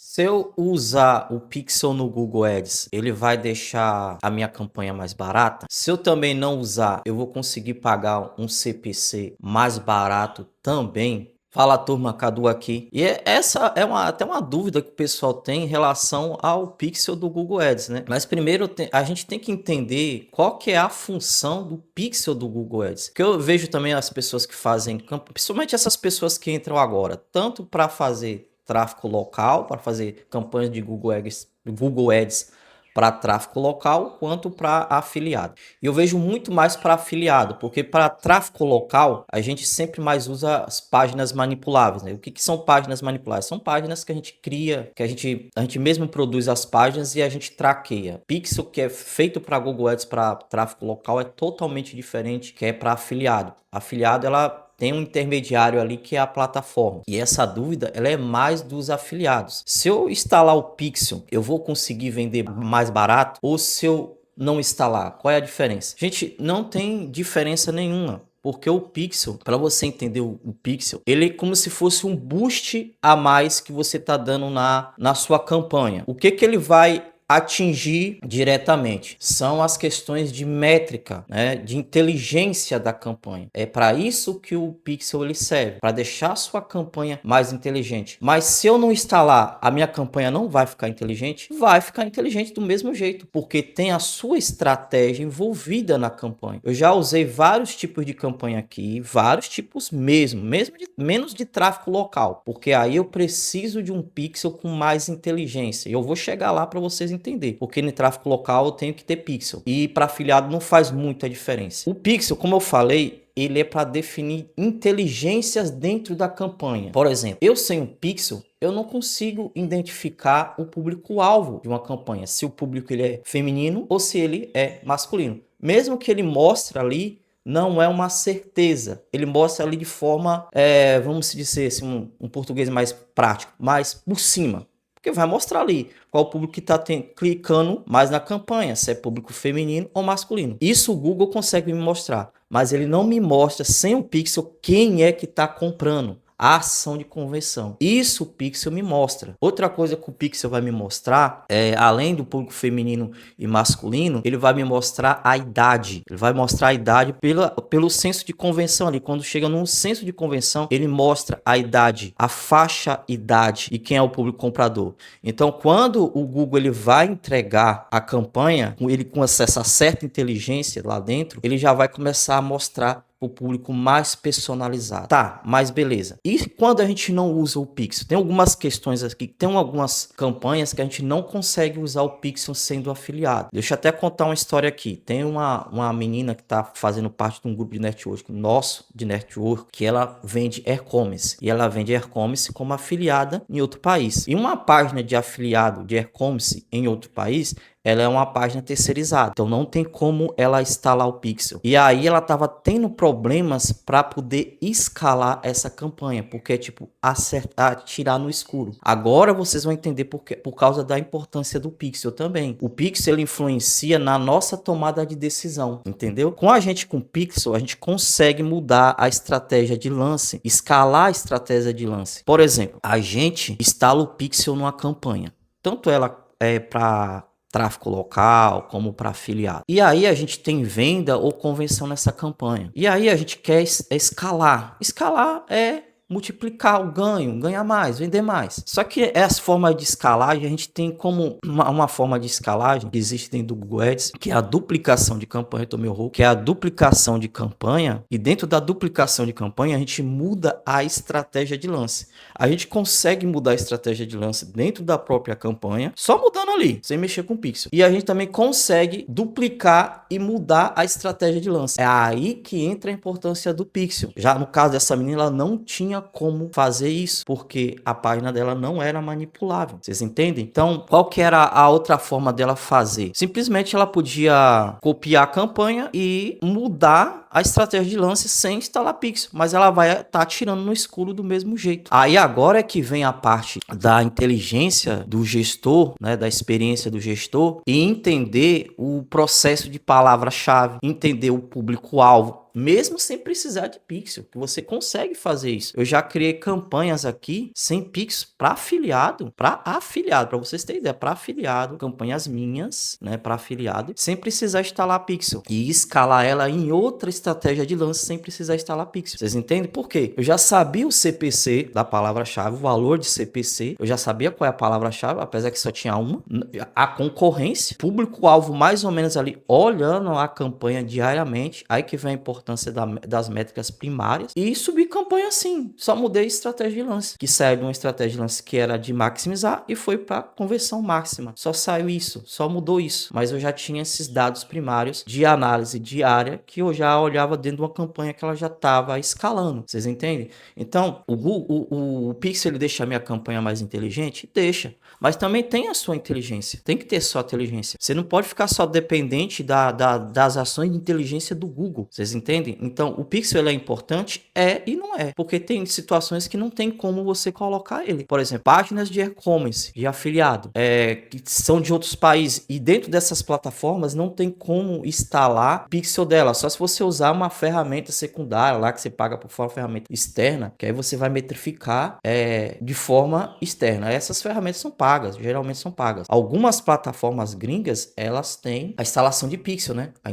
Se eu usar o Pixel no Google Ads, ele vai deixar a minha campanha mais barata? Se eu também não usar, eu vou conseguir pagar um CPC mais barato também? Fala turma, Cadu aqui. Essa é até uma dúvida que o pessoal tem em relação ao Pixel do Google Ads, né? Mas primeiro a gente tem que entender qual que é a função do Pixel do Google Ads. Que eu vejo também as pessoas que fazem campo, principalmente essas pessoas que entram agora, tanto para fazer tráfego local, para fazer campanhas de Google Ads para tráfego local, quanto para afiliado. E eu vejo muito mais para afiliado, porque para tráfego local, a gente sempre mais usa as páginas manipuláveis, né? O que são páginas manipuláveis? São páginas que a gente cria, que a gente mesmo produz as páginas e a gente traqueia. Pixel, que é feito para Google Ads para tráfego local, é totalmente diferente, que é para afiliado. Afiliado, ela tem um intermediário ali que é a plataforma. E essa dúvida, ela é mais dos afiliados. Se eu instalar o Pixel, eu vou conseguir vender mais barato? Ou se eu não instalar, qual é a diferença? Gente, não tem diferença nenhuma. Porque o Pixel, para você entender o Pixel, ele é como se fosse um boost a mais que você está dando na sua campanha. O que ele vai atingir diretamente são as questões de métrica, né, de inteligência da campanha. É para isso que o Pixel ele serve, para deixar a sua campanha mais inteligente. Mas se eu não instalar, a minha campanha não vai ficar inteligente? Vai ficar inteligente do mesmo jeito, porque tem a sua estratégia envolvida na campanha. Eu já usei vários tipos de campanha aqui, vários tipos mesmo menos de tráfego local, porque aí eu preciso de um Pixel com mais inteligência. E eu vou chegar lá para vocês entender, porque no tráfego local eu tenho que ter Pixel. E para afiliado não faz muita diferença. O Pixel, como eu falei, ele é para definir inteligências dentro da campanha. Por exemplo, eu sem um Pixel, eu não consigo identificar o público-alvo de uma campanha, se o público ele é feminino ou se ele é masculino. Mesmo que ele mostre ali, não é uma certeza. Ele mostra ali de forma, vamos dizer assim, um português mais prático, mais por cima. Porque vai mostrar ali qual o público que está clicando mais na campanha, se é público feminino ou masculino. Isso o Google consegue me mostrar, mas ele não me mostra sem o Pixel quem é que está comprando. A ação de conversão. Isso o Pixel me mostra. Outra coisa que o Pixel vai me mostrar, além do público feminino e masculino, ele vai me mostrar a idade. Ele vai mostrar a idade pelo senso de convenção ali. Quando chega num senso de convenção, ele mostra a idade, a faixa idade e quem é o público comprador. Então, quando o Google ele vai entregar a campanha, ele com acesso a certa inteligência lá dentro, ele já vai começar a mostrar o público mais personalizado. Tá, mas beleza. E quando a gente não usa o Pixel? Tem algumas questões aqui, tem algumas campanhas que a gente não consegue usar o Pixel sendo afiliado. Deixa eu até contar uma história aqui. Tem uma menina que está fazendo parte de um grupo de network nosso, de network, que ela vende e-commerce. E ela vende e-commerce como afiliada em outro país. E uma página de afiliado de e-commerce em outro país, ela é uma página terceirizada, então não tem como ela instalar o Pixel. E aí ela estava tendo problemas para poder escalar essa campanha, porque é tipo atirar no escuro. Agora vocês vão entender por causa da importância do Pixel também. O Pixel ele influencia na nossa tomada de decisão, entendeu? Com a gente com o Pixel, a gente consegue mudar a estratégia de lance, escalar a estratégia de lance. Por exemplo, a gente instala o Pixel numa campanha, tanto ela é para tráfego local, como para afiliado. E aí a gente tem venda ou conversão nessa campanha. E aí a gente quer escalar. Escalar é multiplicar o ganho, ganhar mais, vender mais. Só que essa forma de escalagem, a gente tem como uma forma de escalagem que existe dentro do Google Ads, que é a duplicação de campanha, que é a duplicação de campanha, e dentro da duplicação de campanha, a gente muda a estratégia de lance. A gente consegue mudar a estratégia de lance dentro da própria campanha, só mudando ali, sem mexer com o pixel. E a gente também consegue duplicar e mudar a estratégia de lance. É aí que entra a importância do pixel. Já no caso dessa menina, ela não tinha como fazer isso, porque a página dela não era manipulável. Vocês entendem? Então, qual que era a outra forma dela fazer? Simplesmente ela podia copiar a campanha e mudar a estratégia de lance sem instalar pixel, mas ela vai estar tirando no escuro do mesmo jeito. Aí agora é que vem a parte da inteligência do gestor, né, da experiência do gestor, e entender o processo de palavra-chave, entender o público-alvo. mesmo sem precisar de pixel, que você consegue fazer isso. Eu já criei campanhas aqui sem pixel para afiliado, para vocês terem ideia, para afiliado, campanhas minhas, né, para afiliado, sem precisar instalar pixel e escalar ela em outra estratégia de lance sem precisar instalar pixel. Vocês entendem por quê? Eu já sabia o CPC da palavra-chave, o valor de CPC, eu já sabia qual é a palavra-chave, apesar que só tinha uma, a concorrência, público-alvo mais ou menos ali, olhando a campanha diariamente, aí que vem a importância das métricas primárias, e subi campanha assim, só mudei estratégia de lance, que saiu de uma estratégia de lance que era de maximizar e foi para conversão máxima, só saiu isso, só mudou isso, mas eu já tinha esses dados primários de análise diária, que eu já olhava dentro de uma campanha que ela já estava escalando, vocês entendem? Então, o Pixel ele deixa a minha campanha mais inteligente? Deixa, mas também tem a sua inteligência, tem que ter sua inteligência, você não pode ficar só dependente das ações de inteligência do Google, vocês entendem? Então, o Pixel ele é importante? É e não é, porque tem situações que não tem como você colocar ele, por exemplo, páginas de e-commerce, de afiliado, que são de outros países, e dentro dessas plataformas não tem como instalar Pixel dela, só se você usar uma ferramenta secundária lá, que você paga por fora, ferramenta externa, que aí você vai metrificar de forma externa. Essas ferramentas são pagas, geralmente são pagas. Algumas plataformas gringas, elas têm a instalação de pixel, né? A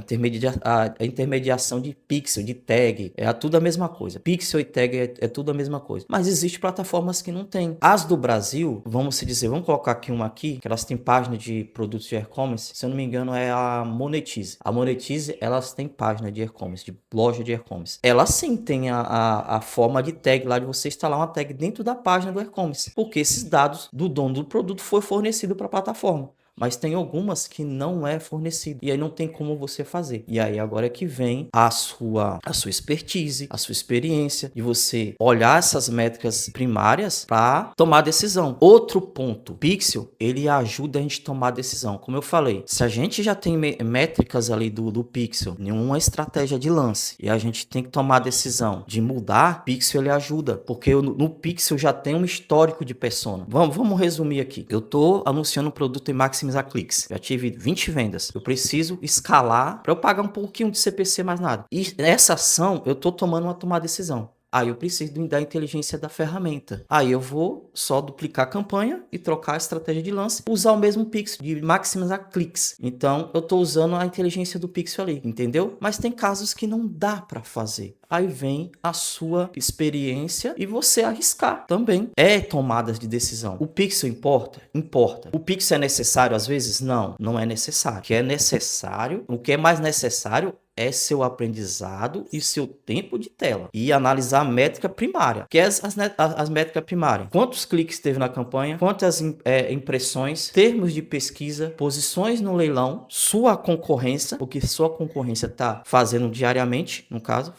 intermediação de pixel, de tag, tudo a mesma coisa. Pixel e tag é tudo a mesma coisa. Mas existem plataformas que não tem. As do Brasil, vamos colocar aqui uma aqui, que elas têm página de produtos de e-commerce, se eu não me engano é a Monetize. A Monetize, elas têm página de e-commerce, de loja de e-commerce. Ela sim tem a forma de tag lá, de você instalar uma tag dentro da página do e-commerce, porque esses dados do dono do produto foi fornecido para a plataforma. Mas tem algumas que não é fornecido. E aí não tem como você fazer. E aí agora é que vem a sua expertise, a sua experiência, de você olhar essas métricas primárias para tomar decisão. Outro ponto, Pixel, ele ajuda a gente a tomar decisão. Como eu falei, se a gente já tem métricas ali do Pixel, nenhuma estratégia de lance, e a gente tem que tomar a decisão de mudar, Pixel ele ajuda, porque no Pixel já tem um histórico de persona. Vamos resumir aqui. Eu tô anunciando um produto em maximizar cliques. Já tive 20 vendas. Eu preciso escalar para eu pagar um pouquinho de CPC mais nada. E nessa ação eu tô tomando uma decisão. Aí eu preciso da inteligência da ferramenta. Aí eu vou só duplicar a campanha e trocar a estratégia de lance, usar o mesmo pixel, de maximizar cliques. Então eu estou usando a inteligência do pixel ali, entendeu? Mas tem casos que não dá para fazer. Aí vem a sua experiência e você arriscar também. É tomadas de decisão. O pixel importa? Importa. O pixel é necessário às vezes? Não, não é necessário. O que é mais necessário é seu aprendizado e seu tempo de tela. E analisar a métrica primária, que é as métricas primárias. Quantos cliques teve na campanha, quantas impressões, termos de pesquisa, posições no leilão, sua concorrência, porque sua concorrência está fazendo diariamente, no caso.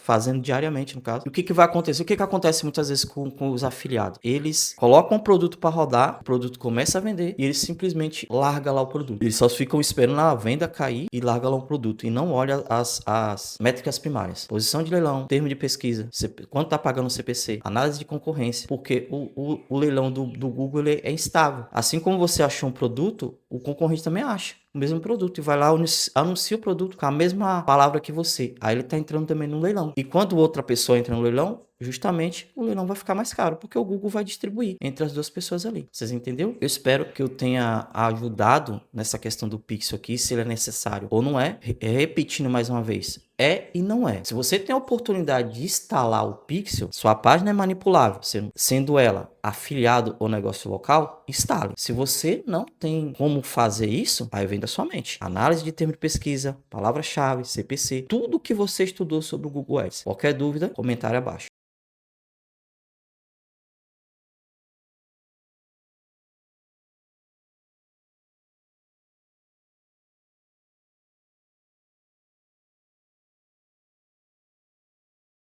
E o que vai acontecer? O que acontece muitas vezes com os afiliados? Eles colocam um produto para rodar, o produto começa a vender e eles simplesmente largam lá o produto. Eles só ficam esperando a venda cair e largam lá o produto e não olham as métricas primárias. Posição de leilão, termo de pesquisa, quanto está pagando o CPC, análise de concorrência, porque o leilão do Google ele é instável. Assim como você achou um produto, o concorrente também acha o mesmo produto e vai lá, anuncia o produto com a mesma palavra que você. Aí ele está entrando também no leilão. E quando outra pessoa entra no leilão, justamente o leilão vai ficar mais caro, porque o Google vai distribuir entre as duas pessoas ali. Vocês entenderam? Eu espero que eu tenha ajudado nessa questão do pixel aqui, se ele é necessário ou não é. Repetindo mais uma vez, é e não é. Se você tem a oportunidade de instalar o pixel, sua página é manipulável, sendo ela afiliado ou negócio local, instale. Se você não tem como fazer isso, aí vem da sua mente. Análise de termo de pesquisa, palavra-chave, CPC, tudo que você estudou sobre o Google Ads. Qualquer dúvida, comentário abaixo.